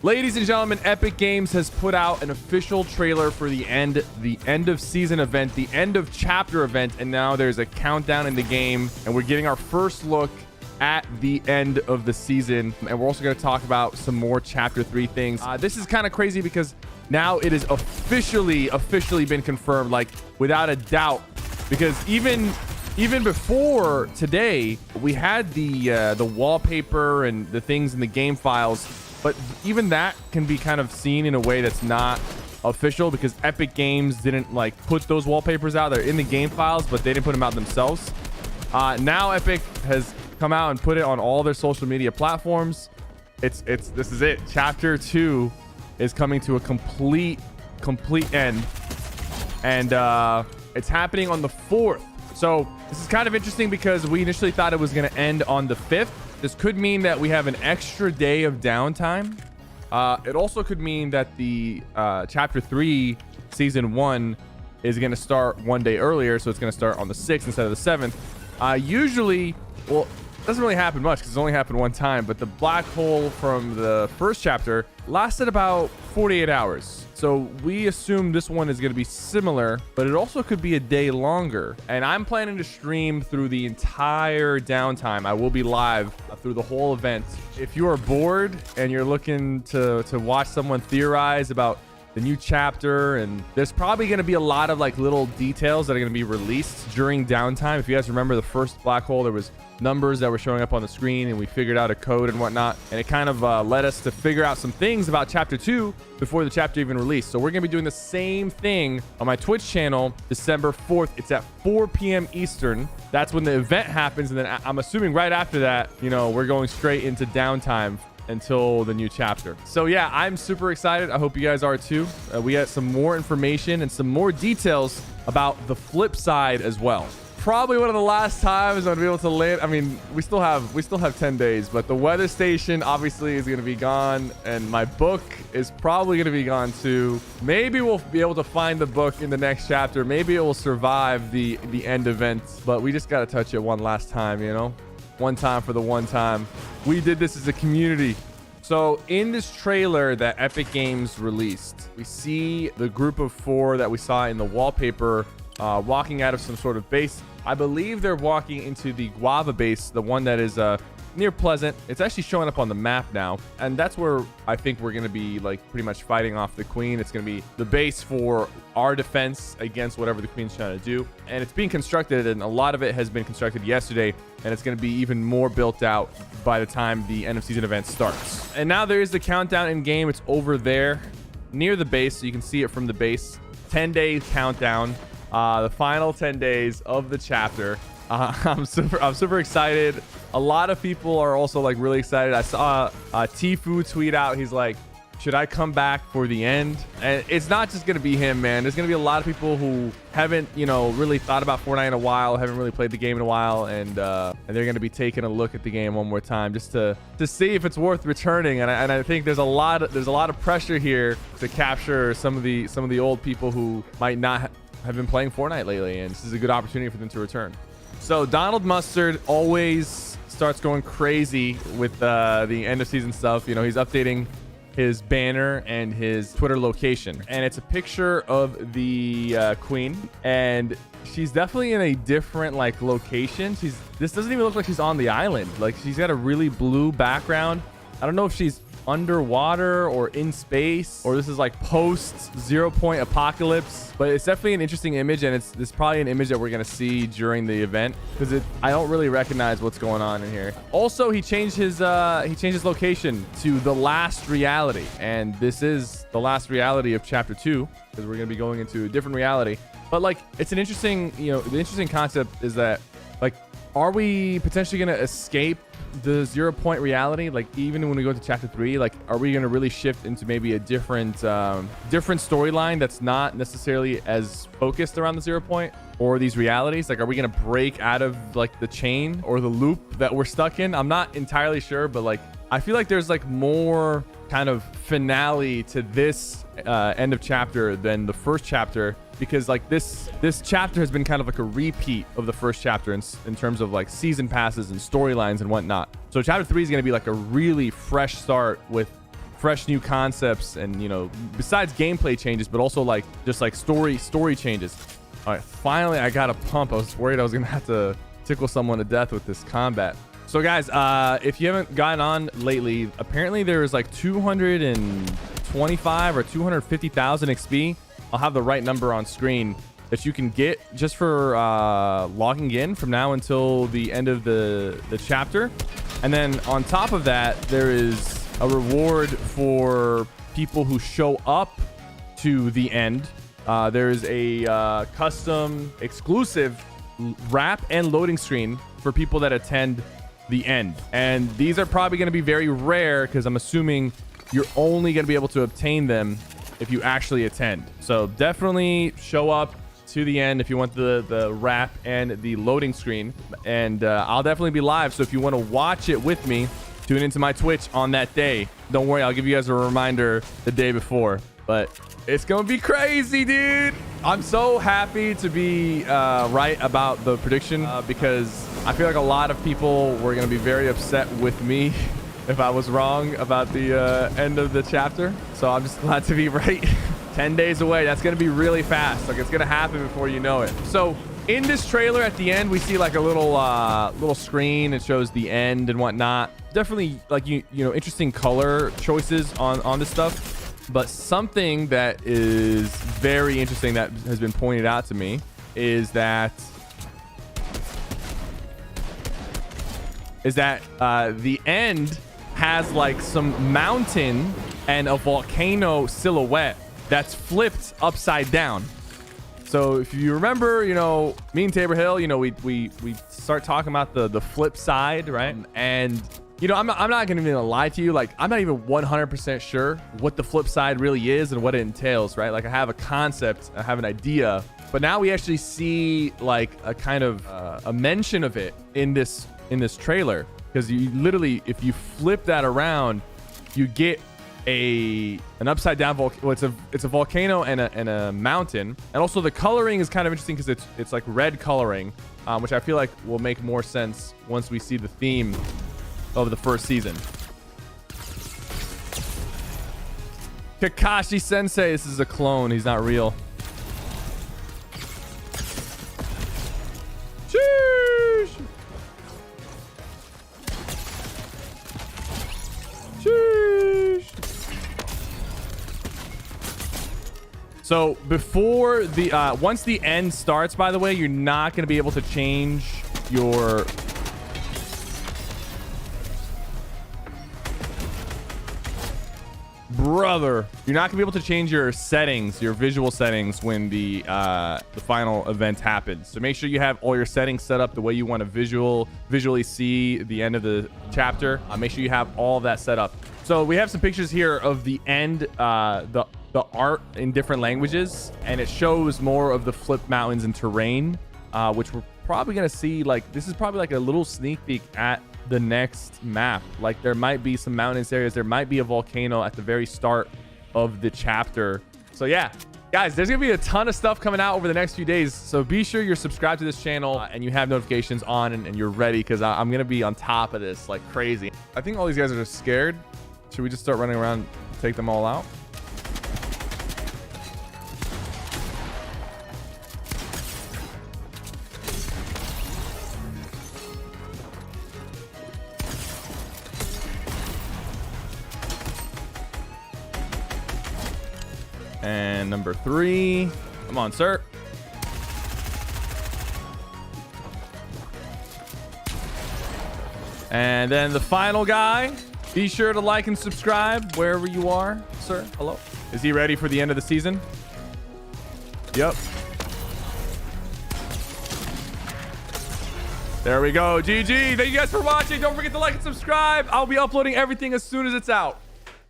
Ladies and gentlemen, Epic Games has put out an official trailer for the end of season event, the end of chapter event, and now there's a countdown in the game, and we're getting our first look at the end of the season. And we're also going to talk about some more chapter 3 things. This is kind of crazy because now it is officially been confirmed, like without a doubt, because even before today, we had the wallpaper and the things in the game files. But even that can be kind of seen in a way that's not official because Epic Games didn't like put those wallpapers out. They're in the game files, but they didn't put them out themselves. Now Epic has come out and put it on all their social media platforms. This is it. Chapter 2 is coming to a complete end, and it's happening on the 4th. So this is kind of interesting because we initially thought it was going to end on the 5th. This could mean that we have an extra day of downtime. It also could mean that the chapter 3 season 1 is going to start one day earlier, so it's going to start on the 6th instead of the 7th. Usually, well, it doesn't really happen much because it's only happened one time, but the black hole from the first chapter lasted about 48 hours. So we assume this one is going to be similar, but it also could be a day longer. And I'm planning to stream through the entire downtime. I will be live through the whole event. If you are bored and you're looking to watch someone theorize about the new chapter, and there's probably going to be a lot of like little details that are going to be released during downtime. If you guys remember the first black hole, there was numbers that were showing up on the screen and we figured out a code and whatnot, and it kind of led us to figure out some things about chapter 2 before the chapter even released. So we're going to be doing the same thing on my Twitch channel December 4th. It's at 4 p.m. Eastern. That's when the event happens, and then I'm assuming right after that, you know, we're going straight into downtime until the new chapter. So yeah, I'm super excited. I hope you guys are too. We got some more information and some more details about the flip side as well. Probably one of the last times I'll be able to land. I mean, we still have 10 days, but the weather station obviously is going to be gone, and my book is probably going to be gone too. Maybe we'll be able to find the book in the next chapter. Maybe it will survive the end event, but we just got to touch it one last time, you know? One time for the one time. We did this as a community. So in this trailer that Epic Games released, we see the group of 4 that we saw in the wallpaper walking out of some sort of base. I believe they're walking into the Guava base, the one that is near Pleasant. It's actually showing up on the map now, and that's where I think we're going to be like pretty much fighting off the Queen. It's going to be the base for our defense against whatever the Queen's trying to do, and it's being constructed, and a lot of it has been constructed yesterday, and it's going to be even more built out by the time the end of season event starts. And now there is the countdown in game. It's over there near the base, so you can see it from the base. 10-day countdown, the final 10 days of the chapter. I'm super excited. A lot of people are also like really excited. I saw Tfue tweet out, he's like, should I come back for the end? And it's not just gonna be him, man. There's gonna be a lot of people who haven't, you know, really thought about Fortnite in a while, haven't really played the game in a while, and they're gonna be taking a look at the game one more time just to see if it's worth returning. And I think there's a lot of pressure here to capture some of the old people who might not have been playing Fortnite lately, and this is a good opportunity for them to return. So Donald Mustard always starts going crazy with the end of season stuff. You know, he's updating his banner and his Twitter location, and it's a picture of the Queen, and she's definitely in a different like location. This doesn't even look like she's on the island. Like, she's got a really blue background. I don't know if she's underwater or in space, or this is like post 0 point apocalypse, but it's definitely an interesting image, and it's probably an image that we're gonna see during the event because I don't really recognize what's going on in here. Also, he changed his location to the last reality, and this is the last reality of chapter 2 because we're gonna be going into a different reality. But like, it's an interesting, you know, the interesting concept is that, like, are we potentially gonna escape the 0 point reality? Like, even when we go to chapter 3, like, are we going to really shift into maybe a different storyline that's not necessarily as focused around the 0 point or these realities? Like, are we going to break out of like the chain or the loop that we're stuck in? I'm not entirely sure, but like, I feel like there's like more kind of finale to this end of chapter than the first chapter, because like this chapter has been kind of like a repeat of the first chapter in terms of like season passes and storylines and whatnot. So chapter 3 is going to be like a really fresh start with fresh new concepts and, you know, besides gameplay changes, but also like just like story changes. All right, finally I got a pump. I was worried I was gonna have to tickle someone to death with this combat. So guys, if you haven't gotten on lately, apparently there is like 225 or 250,000 XP. I'll have the right number on screen that you can get just for logging in from now until the end of the chapter. And then on top of that, there is a reward for people who show up to the end. There's a custom exclusive wrap and loading screen for people that attend the end. And these are probably going to be very rare because I'm assuming you're only going to be able to obtain them if you actually attend. So definitely show up to the end if you want the wrap and the loading screen. And I'll definitely be live. So if you want to watch it with me, tune into my Twitch on that day. Don't worry, I'll give you guys a reminder the day before. But it's gonna be crazy, dude. I'm so happy to be right about the prediction because I feel like a lot of people were gonna be very upset with me if I was wrong about the end of the chapter. So I'm just glad to be right. 10 days away. That's gonna be really fast. Like, it's gonna happen before you know it. So in this trailer at the end, we see like a little screen. It shows the end and whatnot. Definitely like you know, interesting color choices on this stuff. But something that is very interesting that has been pointed out to me is that the end has like some mountain and a volcano silhouette that's flipped upside down. So if you remember, you know, me and Tabor Hill, you know, we start talking about the flip side, right? And you know, I'm not gonna even lie to you. Like, I'm not even 100% sure what the flip side really is and what it entails, right? Like, I have a concept, I have an idea, but now we actually see like a kind of a mention of it in this trailer, because you literally, if you flip that around, you get an upside down volcano. Well, it's a volcano and a mountain, and also the coloring is kind of interesting because it's like red coloring, which I feel like will make more sense once we see the theme of the first season. Kakashi Sensei, this is a clone. He's not real. Sheesh. Sheesh. So before the once the end starts, by the way, you're not going to be able to change your you're not gonna be able to change your settings, your visual settings, when the final event happens. So make sure you have all your settings set up the way you want to visually see the end of the chapter. Make sure you have all of that set up. So we have some pictures here of the end, the art in different languages, and it shows more of the flip mountains and terrain, which we're probably gonna see. Like, this is probably like a little sneak peek at the next map. Like, there might be some mountainous areas, there might be a volcano at the very start of the chapter. So yeah, guys, there's gonna be a ton of stuff coming out over the next few days, so be sure you're subscribed to this channel and you have notifications on and you're ready, because I'm gonna be on top of this like crazy. I think all these guys are just scared. Should we just start running around and take them all out? And number 3. Come on, sir. And then the final guy. Be sure to like and subscribe wherever you are, sir. Hello. Is he ready for the end of the season? Yep. There we go. GG. Thank you guys for watching. Don't forget to like and subscribe. I'll be uploading everything as soon as it's out.